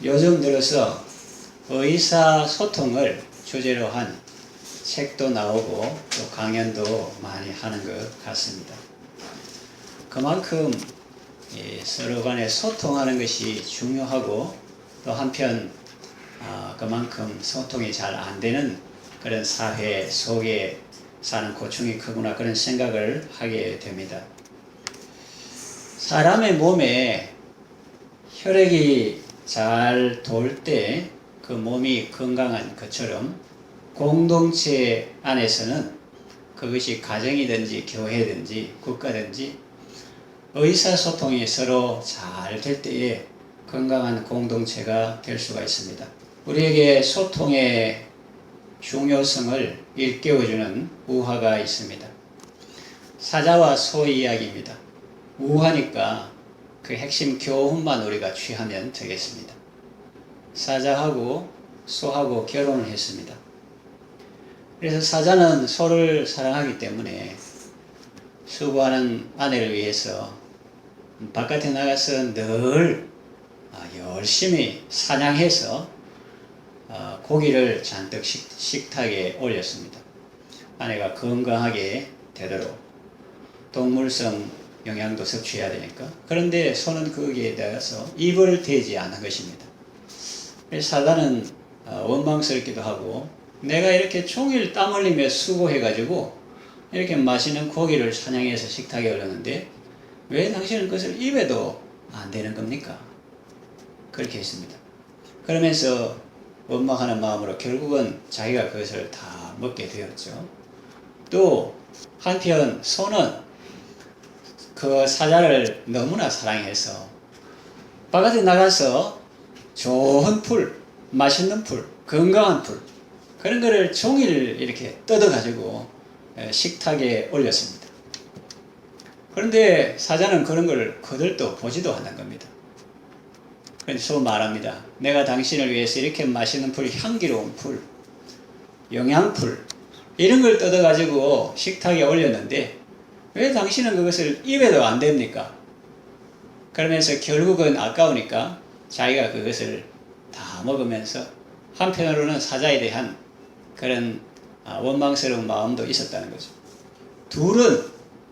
요즘 들어서 의사소통을 주제로 한 책도 나오고 또 강연도 많이 하는 것 같습니다. 그만큼 서로 간에 소통하는 것이 중요하고 또 한편 그만큼 소통이 잘 안 되는 그런 사회 속에 사는 고충이 크구나 그런 생각을 하게 됩니다. 사람의 몸에 혈액이 잘 돌 때 그 몸이 건강한 것처럼 공동체 안에서는 그것이 가정이든지 교회든지 국가든지 의사소통이 서로 잘 될 때에 건강한 공동체가 될 수가 있습니다. 우리에게 소통의 중요성을 일깨워주는 우화가 있습니다. 사자와 소 이야기입니다. 우화니까 그 핵심 교훈만 우리가 취하면 되겠습니다. 사자하고 소하고 결혼을 했습니다. 그래서 사자는 소를 사랑하기 때문에 수고하는 아내를 위해서 바깥에 나가서 늘 열심히 사냥해서 고기를 잔뜩 식탁에 올렸습니다. 아내가 건강하게 되도록 동물성 영양도 섭취해야 되니까. 그런데 소는 거기에 대해서 입을 대지 않은 것입니다. 사자는 원망스럽기도 하고 내가 이렇게 종일 땀 흘리며 수고해가지고 이렇게 맛있는 고기를 사냥해서 식탁에 올렸는데 왜 당신은 그것을 입에도 안 대는 겁니까? 그렇게 했습니다. 그러면서 원망하는 마음으로 결국은 자기가 그것을 다 먹게 되었죠. 또 한편 소는 그 사자를 너무나 사랑해서 바깥에 나가서 좋은 풀, 맛있는 풀, 건강한 풀 그런 거를 종일 이렇게 뜯어가지고 식탁에 올렸습니다. 그런데 사자는 그런 걸 거들떠 보지도 않는 겁니다. 그래서 말합니다. 내가 당신을 위해서 이렇게 맛있는 풀, 향기로운 풀, 영양풀 이런 걸 뜯어가지고 식탁에 올렸는데 왜 당신은 그것을 입에도 안 댑니까? 그러면서 결국은 아까우니까 자기가 그것을 다 먹으면서 한편으로는 사자에 대한 그런 원망스러운 마음도 있었다는 거죠. 둘은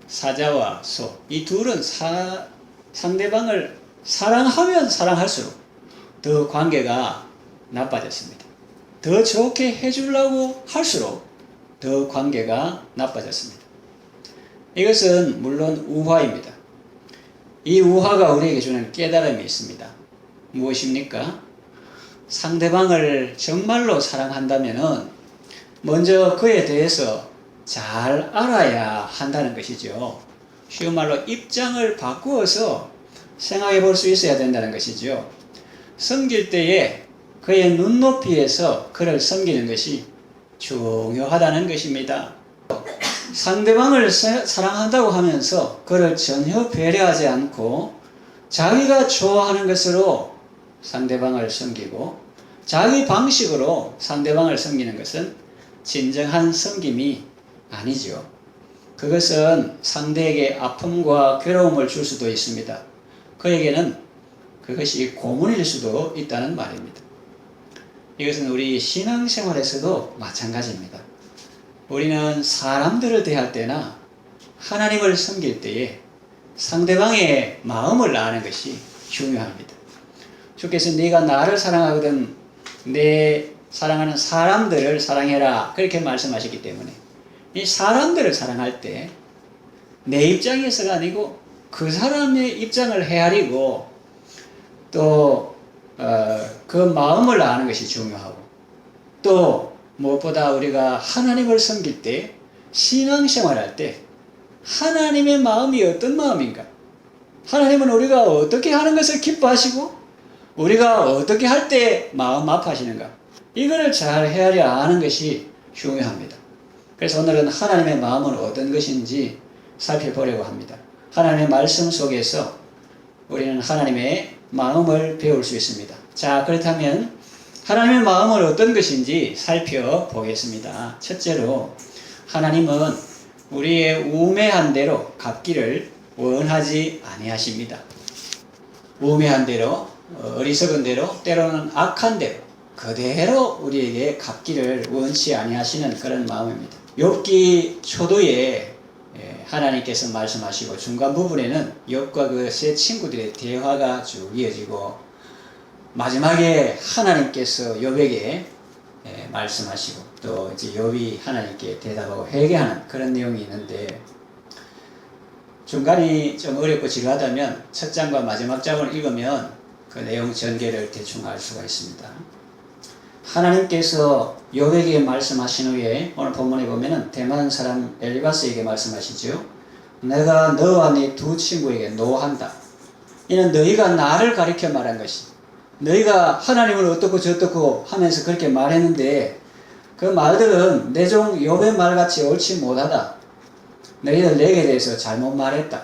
사자와 소, 이 둘은 상대방을 사랑하면 사랑할수록 더 관계가 나빠졌습니다. 더 좋게 해주려고 할수록 더 관계가 나빠졌습니다. 이것은 물론 우화입니다. 이 우화가 우리에게 주는 깨달음이 있습니다. 무엇입니까? 상대방을 정말로 사랑한다면 먼저 그에 대해서 잘 알아야 한다는 것이죠. 쉬운 말로 입장을 바꾸어서 생각해 볼 수 있어야 된다는 것이죠. 섬길 때에 그의 눈높이에서 그를 섬기는 것이 중요하다는 것입니다. 상대방을 사랑한다고 하면서 그를 전혀 배려하지 않고 자기가 좋아하는 것으로 상대방을 섬기고 자기 방식으로 상대방을 섬기는 것은 진정한 섬김이 아니죠. 그것은 상대에게 아픔과 괴로움을 줄 수도 있습니다. 그에게는 그것이 고문일 수도 있다는 말입니다. 이것은 우리 신앙생활에서도 마찬가지입니다. 우리는 사람들을 대할 때나 하나님을 섬길 때에 상대방의 마음을 아는 것이 중요합니다. 주께서 네가 나를 사랑하거든 내 사랑하는 사람들을 사랑해라 그렇게 말씀하셨기 때문에 이 사람들을 사랑할 때 내 입장에서가 아니고 그 사람의 입장을 헤아리고 또 그 마음을 아는 것이 중요하고 또 무엇보다 우리가 하나님을 섬길 때 신앙생활할 때 하나님의 마음이 어떤 마음인가? 하나님은 우리가 어떻게 하는 것을 기뻐하시고 우리가 어떻게 할 때 마음 아파하시는가? 이거를 잘 헤아려 아는 것이 중요합니다. 그래서 오늘은 하나님의 마음은 어떤 것인지 살펴보려고 합니다. 하나님의 말씀 속에서 우리는 하나님의 마음을 배울 수 있습니다. 자, 그렇다면 하나님의 마음은 어떤 것인지 살펴보겠습니다. 첫째로 하나님은 우리의 우매한 대로 갚기를 원하지 아니하십니다. 우매한 대로 어리석은 대로 때로는 악한 대로 그대로 우리에게 갚기를 원치 아니하시는 그런 마음입니다. 욥기 초도에 하나님께서 말씀하시고 중간 부분에는 욥과 그 세 친구들의 대화가 쭉 이어지고 마지막에 하나님께서 욥에게 말씀하시고 또 이제 욥이 하나님께 대답하고 회개하는 그런 내용이 있는데 중간이 좀 어렵고 지루하다면 첫 장과 마지막 장을 읽으면 그 내용 전개를 대충 알 수가 있습니다. 하나님께서 욥에게 말씀하신 후에 오늘 본문에 보면은 대만 사람 엘리바스에게 말씀하시죠. 내가 너와 네 두 친구에게 노한다. 이는 너희가 나를 가리켜 말한 것이 너희가 하나님을 어떻고 저떻고 하면서 그렇게 말했는데 그 말들은 내 종 욥의 말같이 옳지 못하다. 너희들 내게 대해서 잘못 말했다.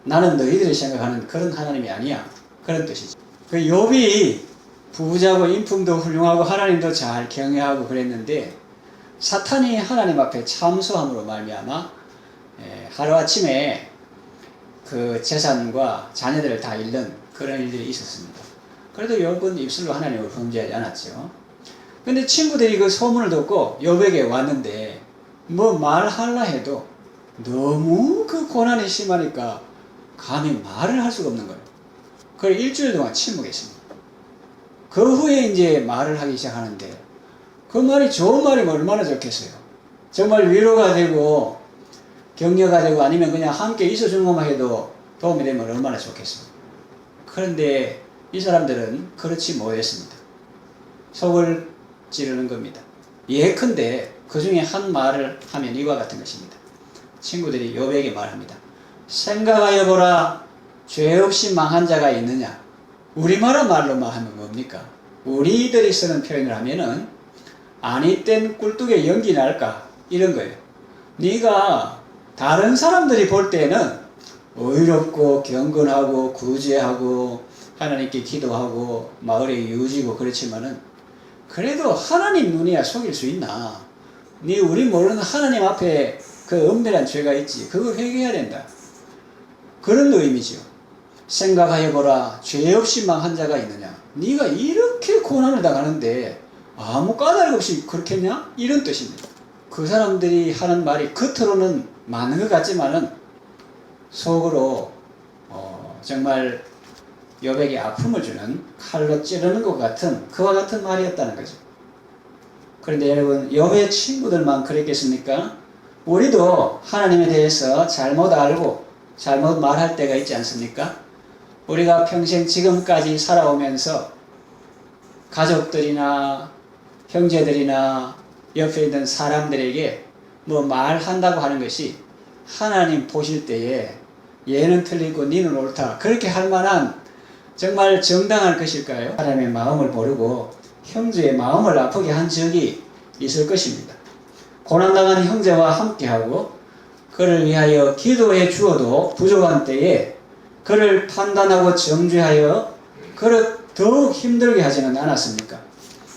나는 너희들이 생각하는 그런 하나님이 아니야. 그런 뜻이죠. 그 욥이 부자고 인품도 훌륭하고 하나님도 잘 경외하고 그랬는데 사탄이 하나님 앞에 참소함으로 말미암아 하루아침에 그 재산과 자녀들을 다 잃는 그런 일들이 있었습니다. 그래도 욥은 입술로 하나님을 범죄하지 않았죠. 근데 친구들이 그 소문을 듣고 욥에게 왔는데 뭐 말하려 해도 너무 그 고난이 심하니까 감히 말을 할 수가 없는 거예요. 그걸 일주일 동안 침묵했습니다. 그 후에 이제 말을 하기 시작하는데 그 말이 좋은 말이면 얼마나 좋겠어요. 정말 위로가 되고 격려가 되고 아니면 그냥 함께 있어주는 것만 해도 도움이 되면 얼마나 좋겠어요. 그런데 이 사람들은 그렇지 못했습니다. 속을 찌르는 겁니다. 예컨대 그 중에 한 말을 하면 이와 같은 것입니다. 친구들이 욥에게 말합니다. 생각하여 보라. 죄 없이 망한 자가 있느냐. 우리나라 말로만 하면 뭡니까? 우리들이 쓰는 표현을 하면은 아니 땐 꿀뚝에 연기 날까 이런 거예요. 네가 다른 사람들이 볼 때는 의롭고 경건하고 구제하고 하나님께 기도하고 마을에 유지고 그렇지만은 그래도 하나님 눈이야 속일 수 있나? 네 우리 모르는 하나님 앞에 그 엄밀한 죄가 있지. 그거 회개해야 된다. 그런 의미죠. 생각하여 보라. 죄 없이 망한 자가 있느냐. 네가 이렇게 고난을 당하는데 아무 까닭 없이 그렇겠냐? 이런 뜻입니다. 그 사람들이 하는 말이 겉으로는 많은 것 같지만은 속으로 정말 욥에게 아픔을 주는 칼로 찌르는 것 같은 그와 같은 말이었다는 거죠. 그런데 여러분 욥의 친구들만 그랬겠습니까? 우리도 하나님에 대해서 잘못 알고 잘못 말할 때가 있지 않습니까? 우리가 평생 지금까지 살아오면서 가족들이나 형제들이나 옆에 있는 사람들에게 뭐 말한다고 하는 것이 하나님 보실 때에 얘는 틀리고 니는 옳다 그렇게 할 만한 정말 정당한 것일까요? 하나님의 마음을 모르고 형제의 마음을 아프게 한 적이 있을 것입니다. 고난당한 형제와 함께하고 그를 위하여 기도해 주어도 부족한 때에 그를 판단하고 정죄하여 그를 더욱 힘들게 하지는 않았습니까?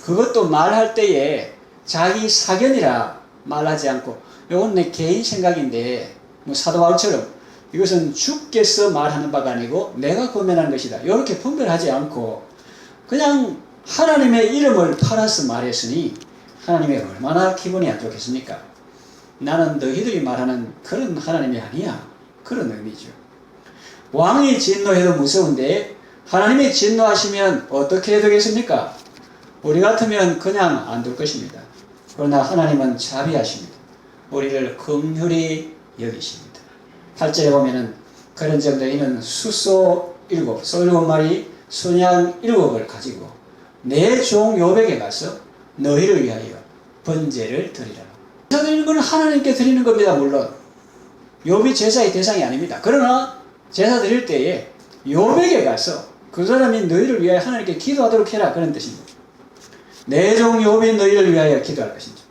그것도 말할 때에 자기 사견이라 말하지 않고 이건 내 개인 생각인데 뭐 사도 바울처럼 이것은 주께서 말하는 바가 아니고 내가 고면한 것이다. 이렇게 분별하지 않고 그냥 하나님의 이름을 팔아서 말했으니 하나님이 얼마나 기분이 안 좋겠습니까? 나는 너희들이 말하는 그런 하나님이 아니야. 그런 의미죠. 왕이 진노해도 무서운데 하나님이 진노하시면 어떻게 해야 되겠습니까? 우리 같으면 그냥 안 둘 것입니다. 그러나 하나님은 자비하십니다. 우리를 긍휼히 여기십니다. 8절에 보면은 그런 점도 이는 수소 7, 소 7마리, 순양 7을 가지고 내 종 욥에게 가서 너희를 위하여 번제를 드리라. 제사 드리는 것은 하나님께 드리는 겁니다. 물론 욥이 제사의 대상이 아닙니다. 그러나 제사 드릴 때에 욥에게 가서 그 사람이 너희를 위하여 하나님께 기도하도록 해라 그런 뜻입니다. 내 종 욥이 너희를 위하여 기도할 것인지.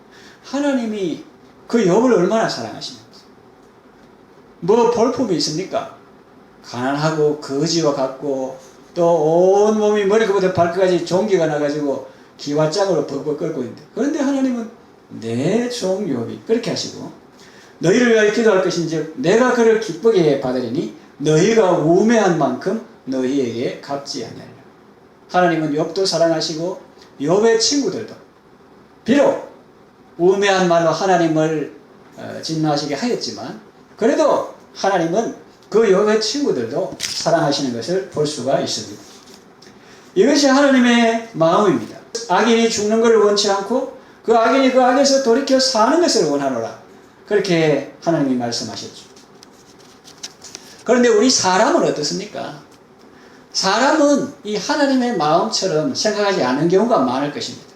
하나님이 그 욥을 얼마나 사랑하시는지. 뭐 볼품이 있습니까? 가난하고 거지와 같고 또 온몸이 머리부터 발끝까지 종기가 나가지고 기와장으로 벅벅 끓고 있는데 그런데 하나님은 내 종 욥이 그렇게 하시고 너희를 위하여 기도할 것인즉 내가 그를 기쁘게 받으리니 너희가 우매한 만큼 너희에게 갚지 아니하리라. 하나님은 욥도 사랑하시고 욥의 친구들도 비록 우매한 말로 하나님을 진노하시게 하였지만 그래도 하나님은 그 욥의 친구들도 사랑하시는 것을 볼 수가 있습니다. 이것이 하나님의 마음입니다. 악인이 죽는 것을 원치 않고 그 악인이 그 악에서 돌이켜 사는 것을 원하노라. 그렇게 하나님이 말씀하셨죠. 그런데 우리 사람은 어떻습니까? 사람은 이 하나님의 마음처럼 생각하지 않는 경우가 많을 것입니다.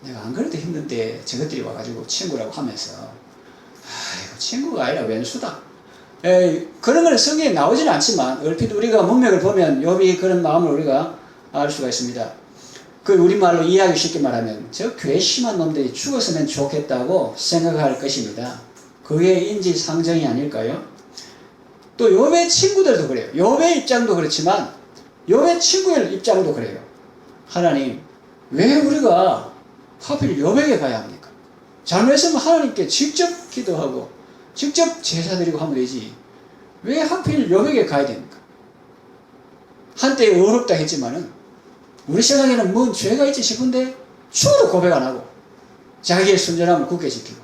내가 안 그래도 힘든데 저것들이 와가지고 친구라고 하면서 아이고 친구가 아니라 왼수다. 그런 건 성경에 나오지는 않지만 얼핏 우리가 문맥을 보면 욥이 그런 마음을 우리가 알 수가 있습니다. 그 우리말로 이해하기 쉽게 말하면 저 괘씸한 놈들이 죽었으면 좋겠다고 생각할 것입니다. 그게 인지상정이 아닐까요? 또 욥의 친구들도 그래요. 욥의 입장도 그렇지만 욥의 친구의 입장도 그래요. 하나님, 왜 우리가 하필 욥에게 가야 합니까? 잘못했으면 하나님께 직접 기도하고 직접 제사 드리고 하면 되지. 왜 하필 욥에게 가야 됩니까? 한때 어렵다 했지만은 우리 생각에는 뭔 죄가 있지 싶은데 죽어도 고백 안 하고 자기의 순전함을 굳게 지키고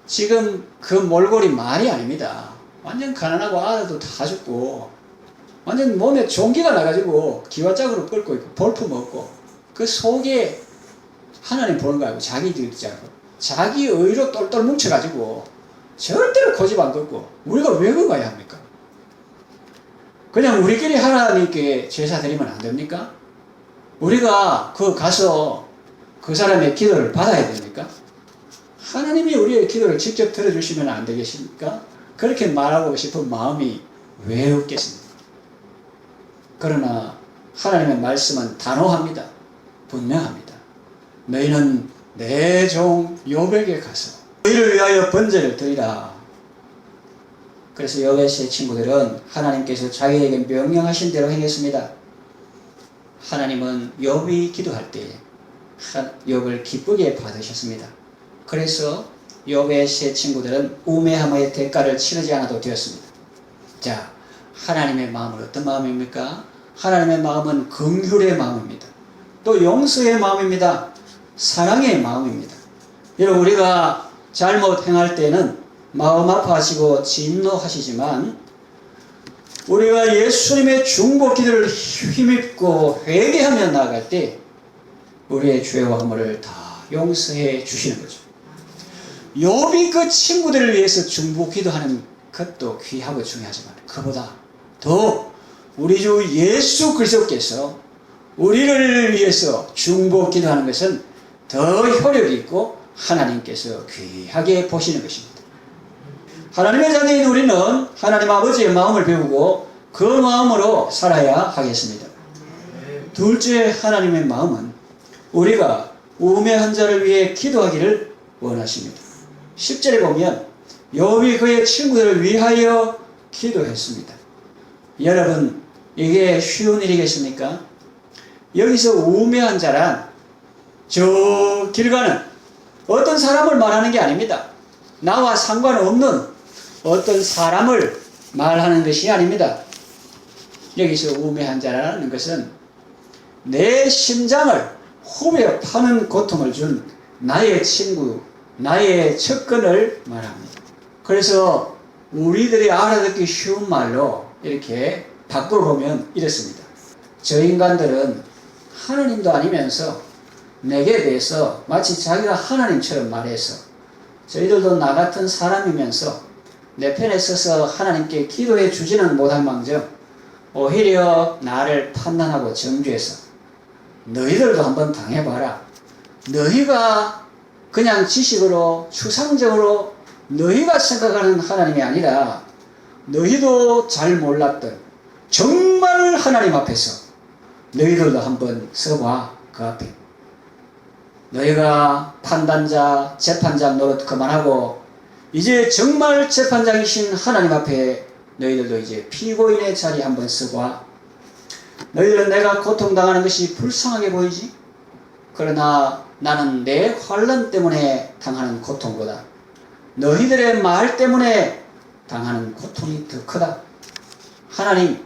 지금 그 몰골이 말이 아닙니다. 완전 가난하고 아들도 다 죽고 완전 몸에 종기가 나가지고 기와짝으로 끓고 있고 볼품 없고 그 속에 하나님 보는 거 알고 자기도 있지 않고 자기 의로 똘똘 뭉쳐가지고 절대로 고집 안 걷고 우리가 왜 그거 가야 합니까? 그냥 우리끼리 하나님께 제사 드리면 안 됩니까? 우리가 그 가서 그 사람의 기도를 받아야 됩니까? 하나님이 우리의 기도를 직접 들어주시면 안 되겠습니까? 그렇게 말하고 싶은 마음이 왜 없겠습니까? 그러나 하나님의 말씀은 단호합니다. 분명합니다. 너희는 내 종 욥에게 가서 너희를 위하여 번제를 드리라. 그래서 욥의 세 친구들은 하나님께서 자기에게 명령하신 대로 행했습니다. 하나님은 욥이 기도할 때 욥을 기쁘게 받으셨습니다. 그래서 욥의 세 친구들은 우매함의 대가를 치르지 않아도 되었습니다. 자, 하나님의 마음은 어떤 마음입니까? 하나님의 마음은 긍휼의 마음입니다. 또 용서의 마음입니다. 사랑의 마음입니다. 여러분, 우리가 잘못 행할 때는 마음 아파하시고 진노하시지만 우리가 예수님의 중보 기도를 힘입고 회개하며 나아갈 때 우리의 죄와 허물을 다 용서해 주시는 거죠. 욥이 그 친구들을 위해서 중보 기도하는 것도 귀하고 중요하지만 그보다 더 우리 주 예수 그리스도께서 우리를 위해서 중보 기도하는 것은 더 효력이 있고 하나님께서 귀하게 보시는 것입니다. 하나님의 자녀인 우리는 하나님 아버지의 마음을 배우고 그 마음으로 살아야 하겠습니다. 둘째, 하나님의 마음은 우리가 우매한 자를 위해 기도하기를 원하십니다. 10절에 보면 욥이 그의 친구들을 위하여 기도했습니다. 여러분, 이게 쉬운 일이겠습니까? 여기서 우매한 자란 저 길 가는 어떤 사람을 말하는 게 아닙니다. 나와 상관없는 어떤 사람을 말하는 것이 아닙니다. 여기서 우매한 자라는 것은 내 심장을 후벼 파는 고통을 준 나의 친구, 나의 측근을 말합니다. 그래서 우리들이 알아듣기 쉬운 말로 이렇게 바꿔보면 이렇습니다. 저 인간들은 하나님도 아니면서 내게 대해서 마치 자기가 하나님처럼 말해서 저희들도 나 같은 사람이면서 내 편에 서서 하나님께 기도해 주지는 못할 망정 오히려 나를 판단하고 정죄해서 너희들도 한번 당해봐라. 너희가 그냥 지식으로 추상적으로 너희가 생각하는 하나님이 아니라 너희도 잘 몰랐던 정말 하나님 앞에서 너희들도 한번 서봐. 그 앞에 너희가 판단자, 재판자 노릇 그만하고 이제 정말 재판장이신 하나님 앞에 너희들도 이제 피고인의 자리에 한번 서봐. 너희들은 내가 고통당하는 것이 불쌍하게 보이지? 그러나 나는 내 환난 때문에 당하는 고통보다 너희들의 말 때문에 당하는 고통이 더 크다. 하나님,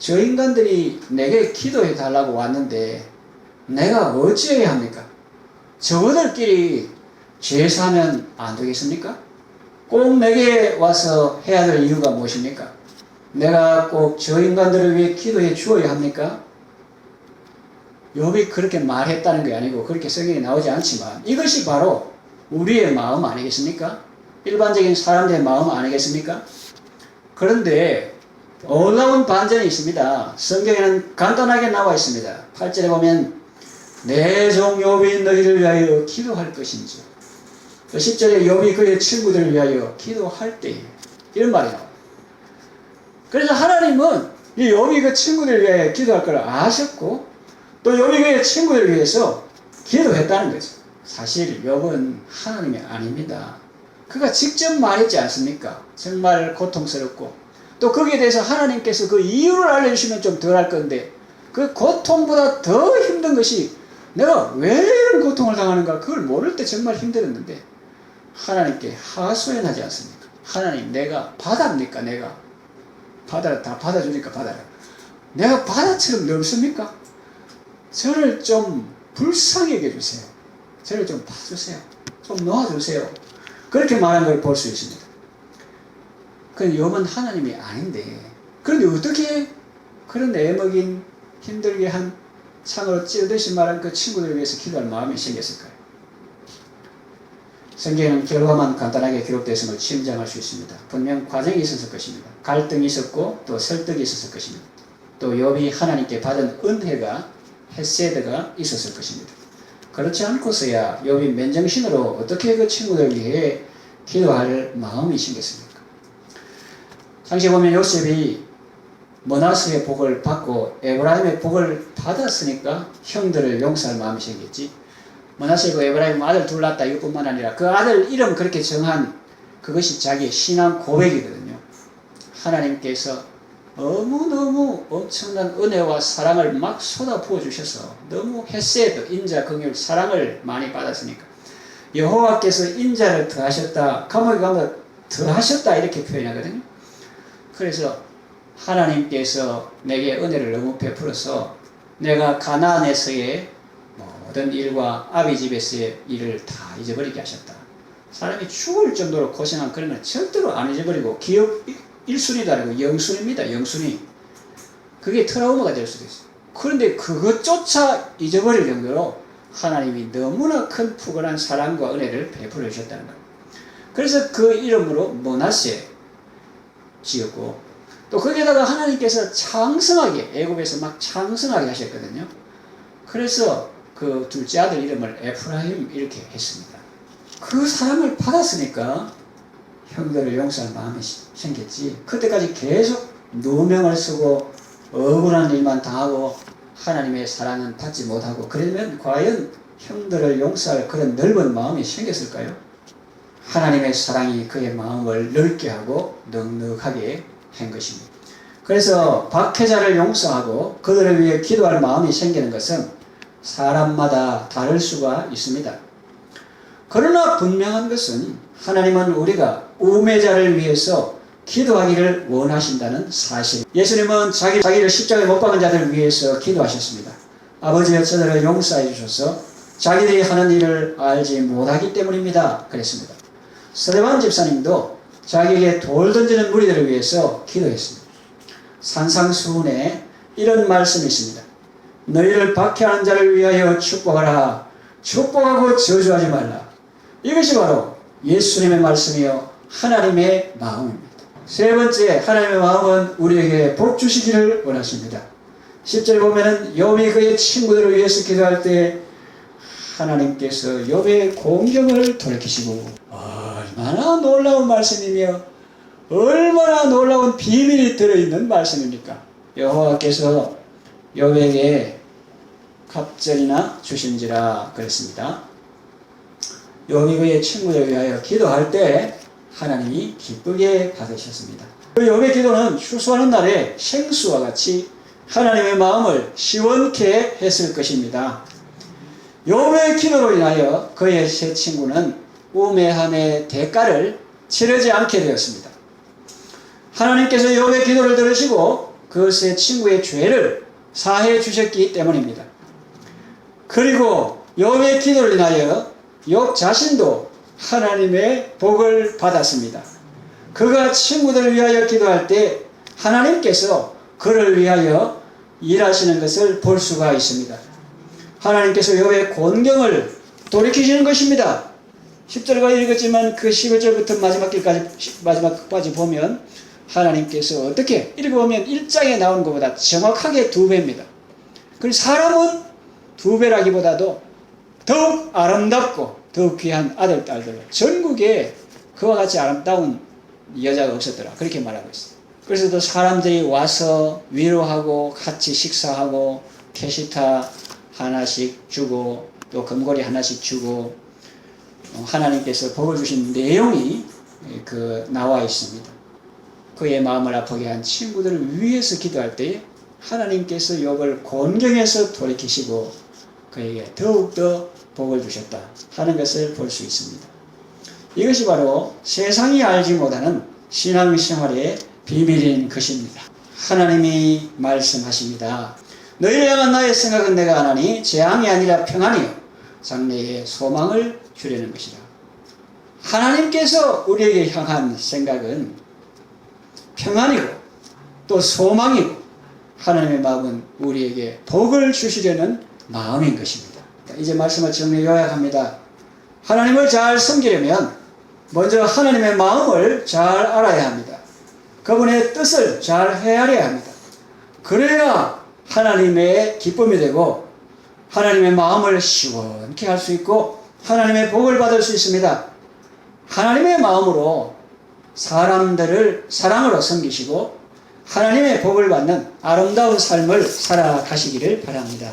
저 인간들이 내게 기도해 달라고 왔는데 내가 어찌해야 합니까? 저들끼리 죄 사면 안 되겠습니까? 꼭 내게 와서 해야 될 이유가 무엇입니까? 내가 꼭 저 인간들을 위해 기도해 주어야 합니까? 욥이 그렇게 말했다는 게 아니고 그렇게 성경에 나오지 않지만 이것이 바로 우리의 마음 아니겠습니까? 일반적인 사람들의 마음 아니겠습니까? 그런데 놀라운 반전이 있습니다. 성경에는 간단하게 나와 있습니다. 8절에 보면 내 종 욥이 너희를 위하여 기도할 것인지, 또 10절에 욥이 그의 친구들을 위하여 기도할 때에, 이런 말이 나와요. 그래서 하나님은 이 욥이 그 친구들을 위하여 기도할 걸 아셨고 또 욥이 그의 친구들을 위해서 기도했다는 거죠. 사실 욥은 하나님이 아닙니다. 그가 직접 말했지 않습니까? 정말 고통스럽고 또 거기에 대해서 하나님께서 그 이유를 알려주시면 좀 덜 할 건데 그 고통보다 더 힘든 것이 내가 왜 이런 고통을 당하는가 그걸 모를 때 정말 힘들었는데 하나님께 하소연하지 않습니까? 하나님 내가 바다입니까? 내가 바다를 다 받아주니까 바다를 내가 바다처럼 넓습니까? 저를 좀 불쌍히 여겨주세요. 저를 좀 봐주세요. 좀 놓아주세요. 그렇게 말한 걸 볼 수 있습니다. 그 욥은 하나님이 아닌데 그런데 어떻게 그런 애먹인 힘들게 한 창으로 찌르듯이 말한 그 친구들을 위해서 기도할 마음이 생겼을까요? 성경에는 결과만 간단하게 기록되었음을 짐작할 수 있습니다. 분명 과정이 있었을 것입니다. 갈등이 있었고 또 설득이 있었을 것입니다. 또 욥이 하나님께 받은 은혜가 헤세드가 있었을 것입니다. 그렇지 않고서야 욥이 맨정신으로 어떻게 그 친구들 위해 기도할 마음이 생겼습니까? 당시에 보면 요셉이 므낫세의 복을 받고 에브라임의 복을 받았으니까 형들을 용서할 마음이 생겼지. 므낫세고 에브라임 아들 둘 낳았다 이것뿐만 아니라 그 아들 이름 그렇게 정한 그것이 자기의 신앙 고백이거든요. 하나님께서 너무너무 엄청난 은혜와 사랑을 막 쏟아 부어주셔서 너무 헤세드, 인자, 긍휼, 사랑을 많이 받았으니까 여호와께서 인자를 더하셨다, 감옥에 가면 더하셨다 이렇게 표현하거든요. 그래서 하나님께서 내게 은혜를 너무 베풀어서 내가 가나안에서의 모든 일과 아비 집에서의 일을 다 잊어버리게 하셨다. 사람이 죽을 정도로 고생한 그런 걸 절대로 안 잊어버리고 기억 1순위도 아니고 0순위입니다. 0순위. 그게 트라우마가 될 수도 있어요. 그런데 그것조차 잊어버릴 정도로 하나님이 너무나 큰 푸근한 사랑과 은혜를 베풀어 주셨다는 거예요. 그래서 그 이름으로 므낫세 지었고 또 거기에다가 하나님께서 창성하게 애굽에서 막 창성하게 하셨거든요. 그래서 그 둘째 아들 이름을 에프라임 이렇게 했습니다. 그 사랑을 받았으니까 형들을 용서할 마음이 생겼지. 그때까지 계속 누명을 쓰고 억울한 일만 당하고 하나님의 사랑은 받지 못하고 그러면 과연 형들을 용서할 그런 넓은 마음이 생겼을까요? 하나님의 사랑이 그의 마음을 넓게 하고 넉넉하게 한 것입니다. 그래서 박해자를 용서하고 그들을 위해 기도할 마음이 생기는 것은 사람마다 다를 수가 있습니다. 그러나 분명한 것은 하나님은 우리가 우매자를 위해서 기도하기를 원하신다는 사실. 예수님은 자기를 십자가에 못 박은 자들을 위해서 기도하셨습니다. 아버지여 저들을 용서해 주셔서 자기들이 하는 일을 알지 못하기 때문입니다. 그랬습니다. 스데반 집사님도 자기에게 돌 던지는 무리들을 위해서 기도했습니다. 산상수훈에 이런 말씀이 있습니다. 너희를 박해하는 자를 위하여 축복하라. 축복하고 저주하지 말라. 이것이 바로 예수님의 말씀이요 하나님의 마음입니다. 세 번째, 하나님의 마음은 우리에게 복 주시기를 원하십니다. 10절에 보면은 욥이 그의 친구들을 위해서 기도할 때 하나님께서 욥의 공경을 돌이키시고 얼마나 놀라운 말씀이며 얼마나 놀라운 비밀이 들어있는 말씀입니까? 여호와께서 욥에게 갑절이나 주신지라 그랬습니다. 욥이 그의 친구들을 위하여 기도할 때 하나님이 기쁘게 받으셨습니다. 그 욥의 기도는 추수하는 날에 생수와 같이 하나님의 마음을 시원케 했을 것입니다. 욥의 기도로 인하여 그의 세 친구는 우매함의 대가를 치르지 않게 되었습니다. 하나님께서 욥의 기도를 들으시고 그것의 친구의 죄를 사해 주셨기 때문입니다. 그리고 욥의 기도를 인하여 욥 자신도 하나님의 복을 받았습니다. 그가 친구들을 위하여 기도할 때 하나님께서 그를 위하여 일하시는 것을 볼 수가 있습니다. 하나님께서 욥의 곤경을 돌이키시는 것입니다. 10절까지 읽었지만 그 11절부터 마지막까지 보면 하나님께서 어떻게 읽어보면 1장에 나온 것보다 정확하게 2배입니다. 그리고 사람은 2배라기보다도 더욱 아름답고 더욱 귀한 아들, 딸들로 전국에 그와 같이 아름다운 여자가 없었더라. 그렇게 말하고 있어요. 그래서 또 사람들이 와서 위로하고 같이 식사하고 캐시타 하나씩 주고 또 금고리 하나씩 주고 하나님께서 복을 주신 내용이 나와 있습니다. 그의 마음을 아프게 한 친구들을 위해서 기도할 때 하나님께서 욥을 곤경에서 돌이키시고 그에게 더욱더 복을 주셨다 하는 것을 볼 수 있습니다. 이것이 바로 세상이 알지 못하는 신앙생활의 비밀인 것입니다. 하나님이 말씀하십니다. 너희를 향한 나의 생각은 내가 하나니 재앙이 아니라 평안이요 장래의 소망을 주려는 것이다. 하나님께서 우리에게 향한 생각은 평안이고 또 소망이고 하나님의 마음은 우리에게 복을 주시려는 마음인 것입니다. 이제 말씀을 정리 요약합니다. 하나님을 잘 섬기려면 먼저 하나님의 마음을 잘 알아야 합니다. 그분의 뜻을 잘 헤아려야 합니다. 그래야 하나님의 기쁨이 되고 하나님의 마음을 시원케 할 수 있고 하나님의 복을 받을 수 있습니다. 하나님의 마음으로 사람들을 사랑으로 섬기시고 하나님의 복을 받는 아름다운 삶을 살아가시기를 바랍니다.